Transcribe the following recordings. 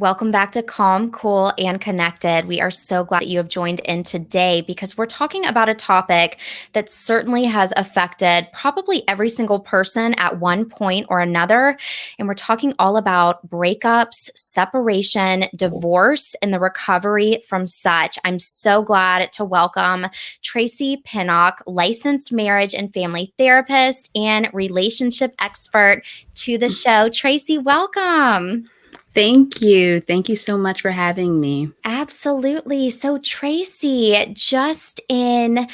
Welcome back to Calm, Cool, and Connected. We are so glad that you have joined in today because we're talking about a topic that certainly has affected probably every single person at one point or another. And we're talking all about breakups, separation, divorce, and the recovery from such. I'm so glad to welcome Tracie Pinnock, licensed marriage and family therapist and relationship expert, to the show. Tracie, welcome. Thank you. Thank you so much for having me. Absolutely. So, Tracie, just in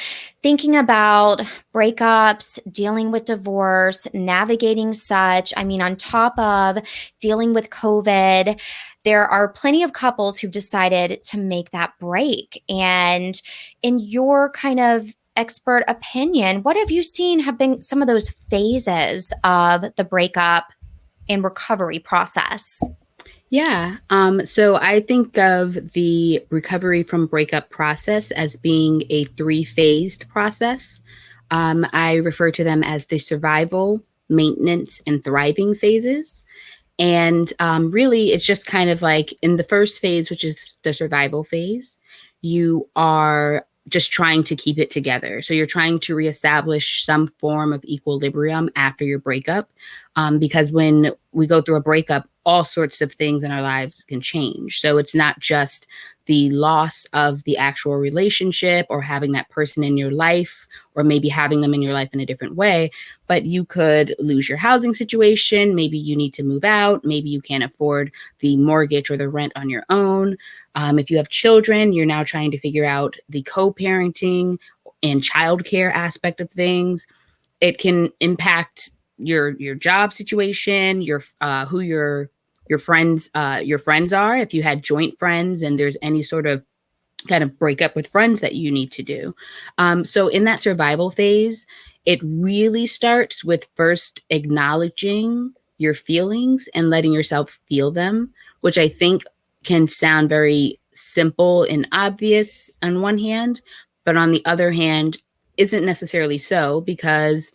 thinking about breakups, dealing with divorce, navigating such, I mean, on top of dealing with COVID, there are plenty of couples who've decided to make that break. And in your kind of expert opinion, what have you seen have been some of those phases of the breakup and recovery process? Yeah. So I think of the recovery from breakup process as being a three-phased process. I refer to them as the survival, maintenance, and thriving phases. And really, it's just kind of like in the first phase, which is the survival phase, you are just trying to keep it together. So you're trying to reestablish some form of equilibrium after your breakup. Because when we go through a breakup, all sorts of things in our lives can change. So it's not just the loss of the actual relationship or having that person in your life, or maybe having them in your life in a different way, but you could lose your housing situation. Maybe you need to move out. Maybe you can't afford the mortgage or the rent on your own. If you have children, you're now trying to figure out the co-parenting and childcare aspect of things. It can impact your job situation, who your friends are. If you had joint friends and there's any sort of kind of break up with friends that you need to do. So in that survival phase, it really starts with first acknowledging your feelings and letting yourself feel them, which I think can sound very simple and obvious on one hand, but on the other hand, isn't necessarily so, because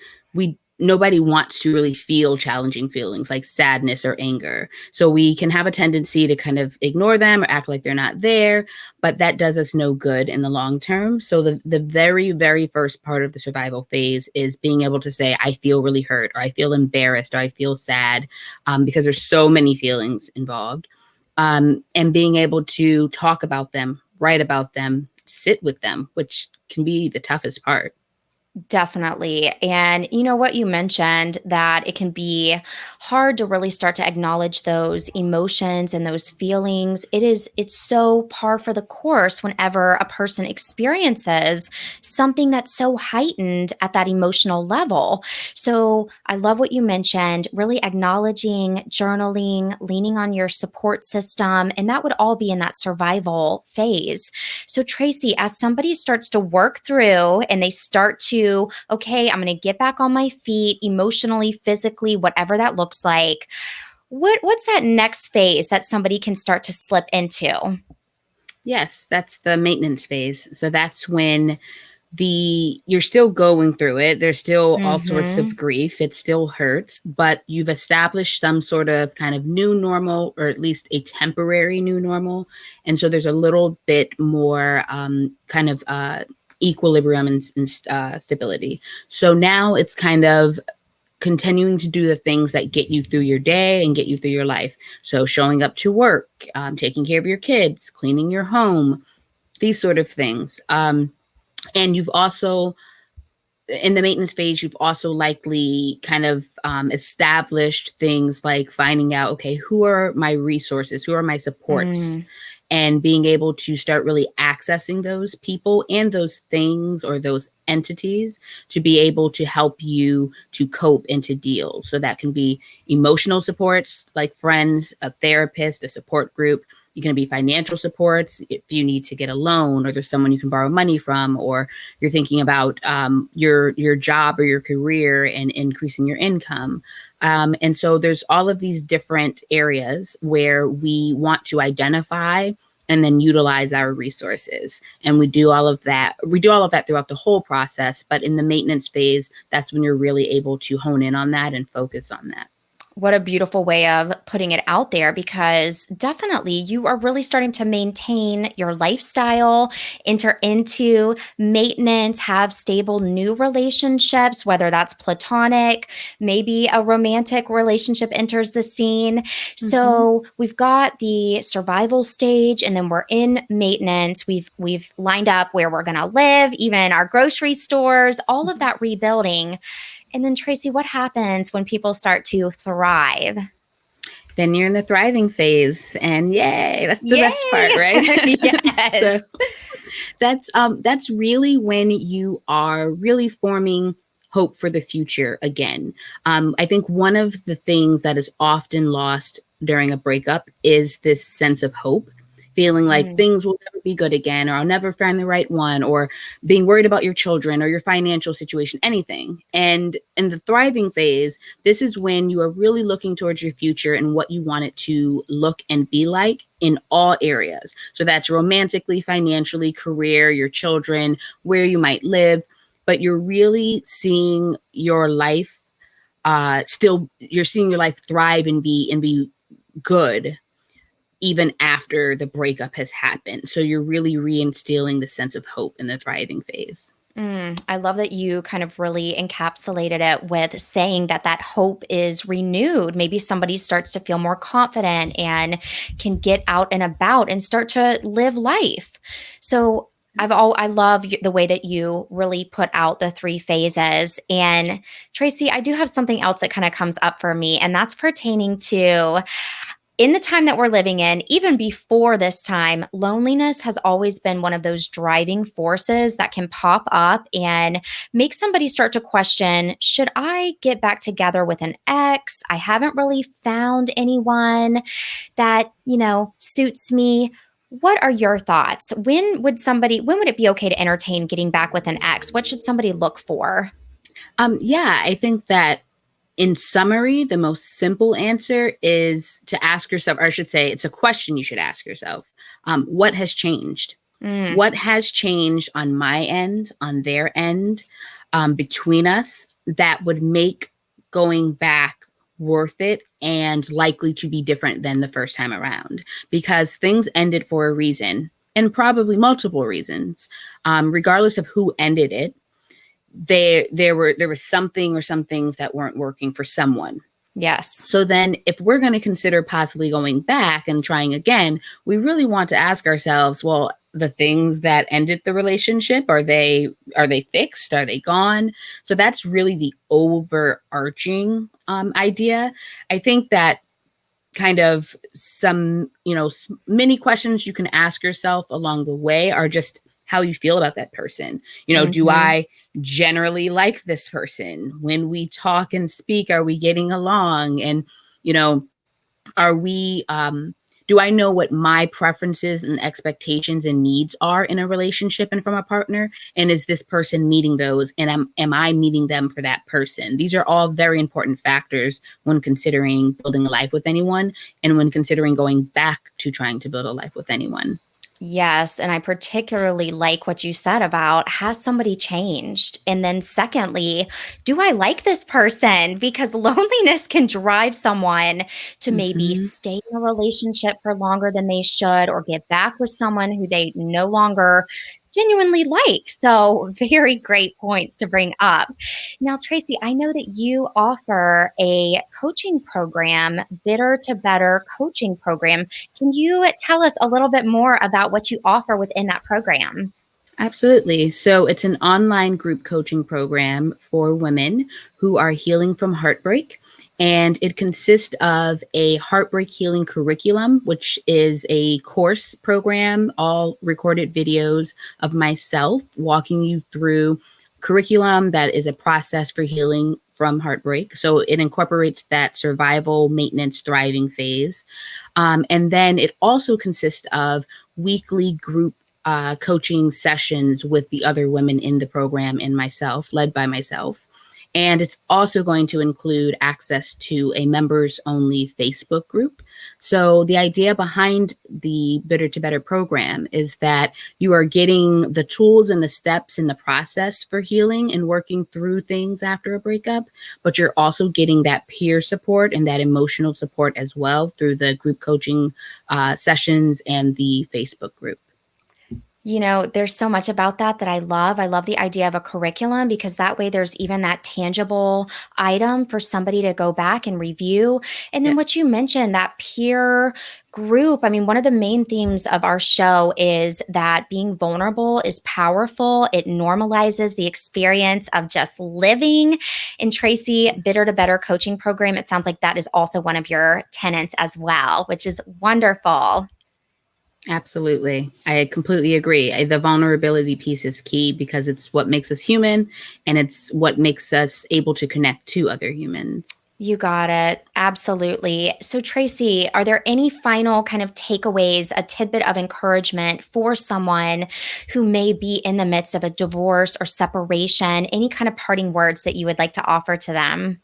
nobody wants to really feel challenging feelings like sadness or anger. So we can have a tendency to kind of ignore them or act like they're not there, but that does us no good in the long term. So the very, very first part of the survival phase is being able to say, I feel really hurt, or I feel embarrassed, or I feel sad, because there's so many feelings involved. And being able to talk about them, write about them, sit with them, which can be the toughest part. Definitely. And you know what you mentioned, that it can be hard to really start to acknowledge those emotions and those feelings. It's so par for the course whenever a person experiences something that's so heightened at that emotional level. So I love what you mentioned, really acknowledging, journaling, leaning on your support system, and that would all be in that survival phase. So Tracie, as somebody starts to work through and they start to, okay, I'm going to get back on my feet emotionally, physically, whatever that looks like. What's that next phase that somebody can start to slip into? Yes, that's the maintenance phase. So that's when you're still going through it. There's still all sorts of grief. It still hurts, but you've established some sort of kind of new normal, or at least a temporary new normal. And so there's a little bit more kind of equilibrium and stability. So now it's kind of continuing to do the things that get you through your day and get you through your life. So showing up to work, taking care of your kids, cleaning your home, these sort of things. And you've also, in the maintenance phase, you've also likely kind of established things like finding out, okay, who are my resources? Who are my supports? And being able to start really accessing those people and those things or those entities to be able to help you to cope and to deal. So that can be emotional supports like friends, a therapist, a support group. You can be financial supports if you need to get a loan, or there's someone you can borrow money from, or you're thinking about your job or your career and increasing your income. And so there's all of these different areas where we want to identify and then utilize our resources. And we do all of that. We do all of that throughout the whole process. But in the maintenance phase, that's when you're really able to hone in on that and focus on that. What a beautiful way of putting it out there, because definitely you are really starting to maintain your lifestyle, enter into maintenance, have stable new relationships, whether that's platonic, maybe a romantic relationship enters the scene. Hmm. So we've got the survival stage, and then we're in maintenance. We've lined up where we're going to live, even our grocery stores, all of that rebuilding. And then, Tracie, what happens when people start to thrive? Then you're in the thriving phase, and yay, that's the best part, Yay! right? So Yes. that's really when you are really forming hope for the future again. I think one of the things that is often lost during a breakup is this sense of hope, feeling like Mm. things will never be good again, or I'll never find the right one, or being worried about your children or your financial situation, anything. And in the thriving phase, this is when you are really looking towards your future and what you want it to look and be like in all areas. So that's romantically, financially, career, your children, where you might live, but you're really seeing your life still, you're seeing your life thrive and be good even after the breakup has happened. So you're really reinstilling the sense of hope in the thriving phase. I love that you kind of really encapsulated it with saying that that hope is renewed. Maybe somebody starts to feel more confident and can get out and about and start to live life. So I love the way that you really put out the three phases. And Tracie, I do have something else that kind of comes up for me, and that's pertaining to in the time that we're living in, even before this time, loneliness has always been one of those driving forces that can pop up and make somebody start to question, should I get back together with an ex? I haven't really found anyone that, suits me. What are your thoughts? When would it be okay to entertain getting back with an ex? What should somebody look for? Yeah, I think that in summary, the most simple answer is to ask yourself, or I should say, it's a question you should ask yourself. What has changed? Mm, What has changed on my end, on their end, between us that would make going back worth it and likely to be different than the first time around? Because things ended for a reason, and probably multiple reasons, regardless of who ended it. There was something or some things that weren't working for someone. yes. So then if we're going to consider possibly going back and trying again, we really want to ask ourselves, well, the things that ended the relationship, are they fixed? Are they gone? So that's really the overarching idea. I think that kind of some, many questions you can ask yourself along the way are just how you feel about that person. Do Mhm. I generally like this person? When we talk and speak, are we getting along? And, you know, are we do I know what my preferences and expectations and needs are in a relationship and from a partner, and is this person meeting those, and am I meeting them for that person? These are all very important factors when considering building a life with anyone, and when considering going back to trying to build a life with anyone. Yes, and I particularly like what you said about, has somebody changed? And then secondly, do I like this person? Because loneliness can drive someone to maybe Hmm. stay in a relationship for longer than they should, or get back with someone who they no longer genuinely like. So, very great points to bring up. Now, Tracie, I know that you offer a coaching program, Bitter to Better coaching program. Can you tell us a little bit more about what you offer within that program? Absolutely. So it's an online group coaching program for women who are healing from heartbreak. And it consists of a heartbreak healing curriculum, which is a course program, all recorded videos of myself walking you through curriculum that is a process for healing from heartbreak. So it incorporates that survival, maintenance, thriving phase. And then it also consists of weekly group coaching sessions with the other women in the program and myself, led by myself. And it's also going to include access to a members only Facebook group. So the idea behind the Bitter to Better program is that you are getting the tools and the steps in the process for healing and working through things after a breakup, but you're also getting that peer support and that emotional support as well through the group coaching sessions and the Facebook group. You know, there's so much about that that I love. I love the idea of a curriculum because that way there's even that tangible item for somebody to go back and review. And then what you Yes. mentioned, that peer group. I mean, one of the main themes of our show is that being vulnerable is powerful. It normalizes the experience of just living. In Tracie, Bitter to Better coaching program, it sounds like that is also one of your tenants as well, which is wonderful. Absolutely. I completely agree. The vulnerability piece is key because it's what makes us human and it's what makes us able to connect to other humans. You got it. Absolutely. So, Tracie, are there any final kind of takeaways, a tidbit of encouragement for someone who may be in the midst of a divorce or separation? Any kind of parting words that you would like to offer to them?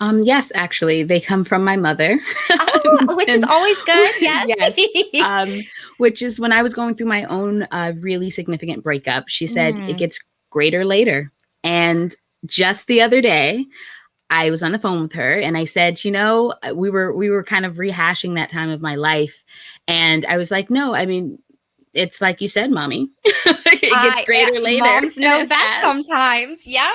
Yes, actually, they come from my mother. Oh, which is And always good. Yes. yes, which is when I was going through my own really significant breakup. She said it Mm. gets greater later. And just the other day, I was on the phone with her and I said, we were kind of rehashing that time of my life. And I was like, no, I mean, it's like you said, mommy, it gets greater later. Moms And know it best has. sometimes. Yep.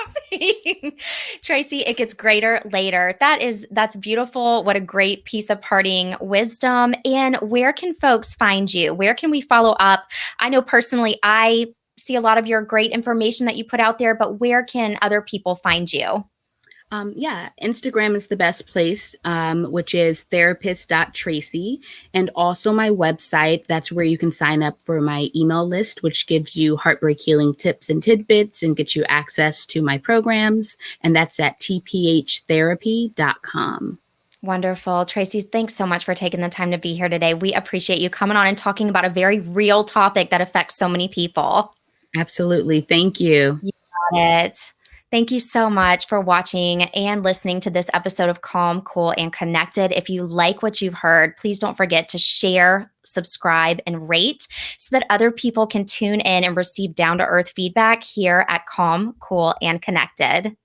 Tracie, it gets greater later. That's beautiful. What a great piece of parting wisdom. And where can folks find you? Where can we follow up? I know personally I see a lot of your great information that you put out there, but where can other people find you? Yeah, Instagram is the best place, which is therapist.tracie. And also my website. That's where you can sign up for my email list, which gives you heartbreak healing tips and tidbits and gets you access to my programs. And that's at tphtherapy.com. Wonderful. Tracie, thanks so much for taking the time to be here today. We appreciate you coming on and talking about a very real topic that affects so many people. Absolutely. Thank you. You got it. Thank you so much for watching and listening to this episode of Calm, Cool, and Connected. If you like what you've heard, please don't forget to share, subscribe, and rate so that other people can tune in and receive down to earth feedback here at Calm, Cool, and Connected.